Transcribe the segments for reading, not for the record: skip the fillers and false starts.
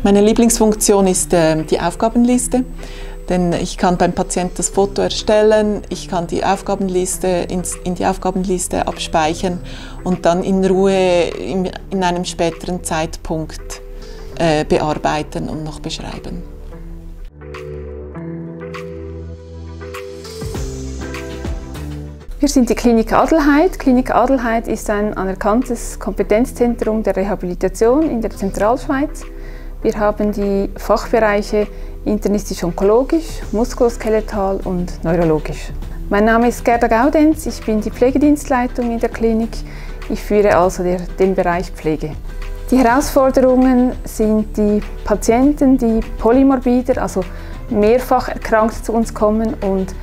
Meine Lieblingsfunktion ist die Aufgabenliste, denn ich kann beim Patienten das Foto erstellen, ich kann die Aufgabenliste in die Aufgabenliste abspeichern und dann in Ruhe in einem späteren Zeitpunkt bearbeiten und noch beschreiben. Wir sind die Klinik Adelheid. Klinik Adelheid ist ein anerkanntes Kompetenzzentrum der Rehabilitation in der Zentralschweiz. Wir haben die Fachbereiche internistisch-onkologisch, muskuloskeletal und neurologisch. Mein Name ist Gerda Gaudenz, ich bin die Pflegedienstleitung in der Klinik. Ich führe also den Bereich Pflege. Die Herausforderungen sind die Patienten, die polymorbider, also mehrfach erkrankt zu uns kommen und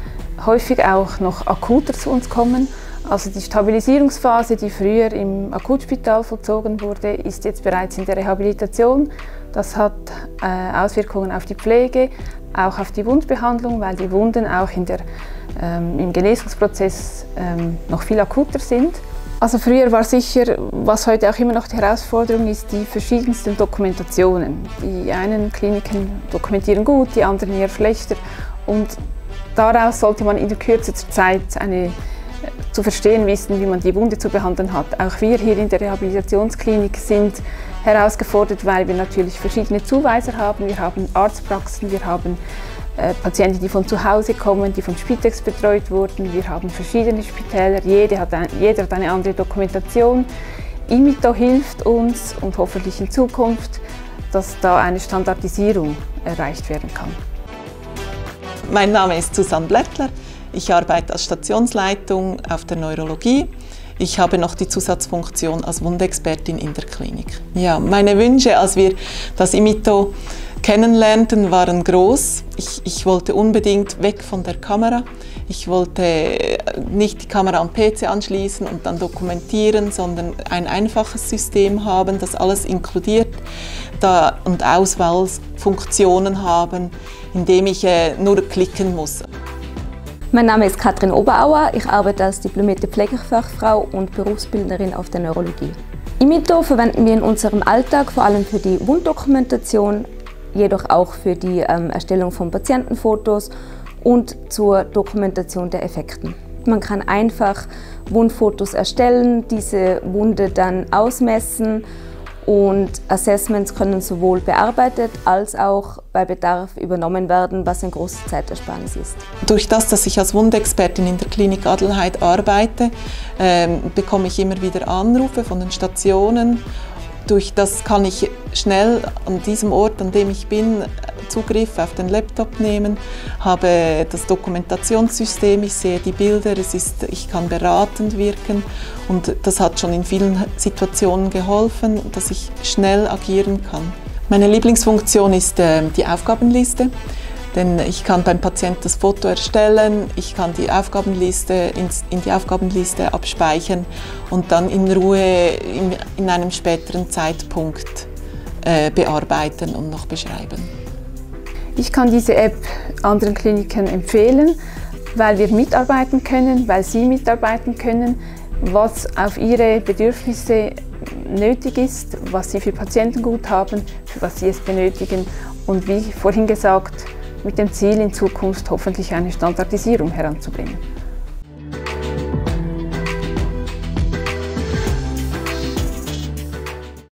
häufig auch noch akuter zu uns kommen. Also die Stabilisierungsphase, die früher im Akutspital vollzogen wurde, ist jetzt bereits in der Rehabilitation. Das hat Auswirkungen auf die Pflege, auch auf die Wundbehandlung, weil die Wunden auch im Genesungsprozess noch viel akuter sind. Also früher war sicher, was heute auch immer noch die Herausforderung ist, die verschiedensten Dokumentationen. Die einen Kliniken dokumentieren gut, die anderen eher schlechter. Und daraus sollte man in der Kürze der Zeit zu verstehen wissen, wie man die Wunde zu behandeln hat. Auch wir hier in der Rehabilitationsklinik sind herausgefordert, weil wir natürlich verschiedene Zuweiser haben. Wir haben Arztpraxen, wir haben Patienten, die von zu Hause kommen, die von Spitex betreut wurden. Wir haben verschiedene Spitäler, jeder hat eine andere Dokumentation. Imito hilft uns und hoffentlich in Zukunft, dass da eine Standardisierung erreicht werden kann. Mein Name ist Susanne Blättler. Ich arbeite als Stationsleitung auf der Neurologie. Ich habe noch die Zusatzfunktion als Wundexpertin in der Klinik. Ja, meine Wünsche, als wir das Imito kennenlernten, waren groß. Ich wollte unbedingt weg von der Kamera. Ich wollte nicht die Kamera am PC anschließen und dann dokumentieren, sondern ein einfaches System haben, das alles inkludiert und Auswahlfunktionen haben, indem ich nur klicken muss. Mein Name ist Katrin Oberauer, ich arbeite als diplomierte Pflegefachfrau und Berufsbildnerin auf der Neurologie. Imito verwenden wir in unserem Alltag vor allem für die Wunddokumentation, jedoch auch für die Erstellung von Patientenfotos und zur Dokumentation der Effekten. Man kann einfach Wundfotos erstellen, diese Wunde dann ausmessen und Assessments können sowohl bearbeitet als auch bei Bedarf übernommen werden, was ein großes Zeitersparnis ist. Durch das, dass ich als Wundexpertin in der Klinik Adelheid arbeite, bekomme ich immer wieder Anrufe von den Stationen. Durch das kann ich schnell an diesem Ort, an dem ich bin, Zugriff auf den Laptop nehmen, habe das Dokumentationssystem, ich sehe die Bilder, ich kann beratend wirken und das hat schon in vielen Situationen geholfen, dass ich schnell agieren kann. Meine Lieblingsfunktion ist die Aufgabenliste, denn ich kann beim Patienten das Foto erstellen, ich kann die Aufgabenliste in die Aufgabenliste abspeichern und dann in Ruhe in einem späteren Zeitpunkt bearbeiten und noch beschreiben. Ich kann diese App anderen Kliniken empfehlen, weil wir mitarbeiten können, weil sie mitarbeiten können, was auf ihre Bedürfnisse nötig ist, was sie für Patienten gut haben, für was sie es benötigen und wie vorhin gesagt, mit dem Ziel, in Zukunft hoffentlich eine Standardisierung heranzubringen.